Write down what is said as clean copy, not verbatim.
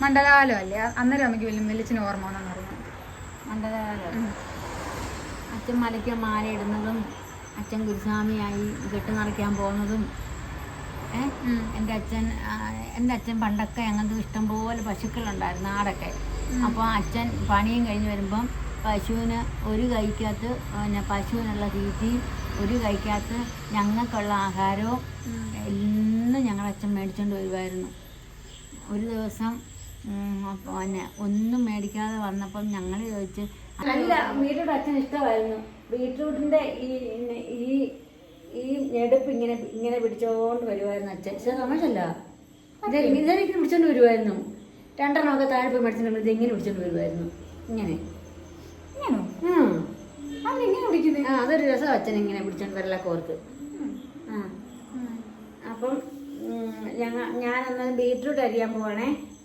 മണ്ഡലകാലം അല്ലേ? അന്നേരം അമ്മയ്ക്ക് വലിയച്ഛന് ഓർമ്മ വന്നെന്ന് പറഞ്ഞു. മണ്ഡലകാലം. അച്ഛൻ മലയ്ക്ക് മാല ഇടുന്നതും അച്ഛൻ ഗുരുസ്വാമിയായി കെട്ട് നിറയ്ക്കാൻ പോകുന്നതും. എൻ്റെ അച്ഛൻ പണ്ടൊക്കെ ഞങ്ങൾക്ക് ഇഷ്ടംപോലെ പശുക്കളുണ്ടായിരുന്നു, ആടൊക്കെ. അപ്പോൾ അച്ഛൻ പണിയും കഴിഞ്ഞ് വരുമ്പം പശുവിന് ഒരു കൈക്കകത്ത് പിന്നെ പശുവിനുള്ള തീറ്റയും ഒരു കൈക്കകത്ത് ഞങ്ങൾക്കുള്ള ആഹാരവും എല്ലാം ഞങ്ങളുടെ അച്ഛൻ മേടിച്ചുകൊണ്ട് വരുമായിരുന്നു. ഒരു ദിവസം പിന്നെ ഒന്നും മേടിക്കാതെ വന്നപ്പം ഞങ്ങൾ ചോദിച്ച്, അല്ല ബീട്രൂട്ട് അച്ഛൻ ഇഷ്ടമായിരുന്നു. ബീട്രൂട്ടിൻ്റെ ഈ ഞെടുപ്പ് ഇങ്ങനെ പിടിച്ചോണ്ട് വരുമായിരുന്നു അച്ഛൻ. സമയത്തല്ല, ഇതെങ്ങനെ പിടിച്ചോണ്ട് വരുമായിരുന്നു. രണ്ടെണ്ണമൊക്കെ താഴെ പോയി മേടിച്ചിട്ട് ഇതെങ്ങനെ പിടിച്ചോണ്ട് വരുമായിരുന്നു. ഇങ്ങനെ അതൊരു രസം അച്ഛൻ ഇങ്ങനെ പിടിച്ചോണ്ട് വരല കോർത്ത്. അപ്പം ഞാനന്ന് ബീട്രൂട്ട് അരിയാൻ പോവാണേ.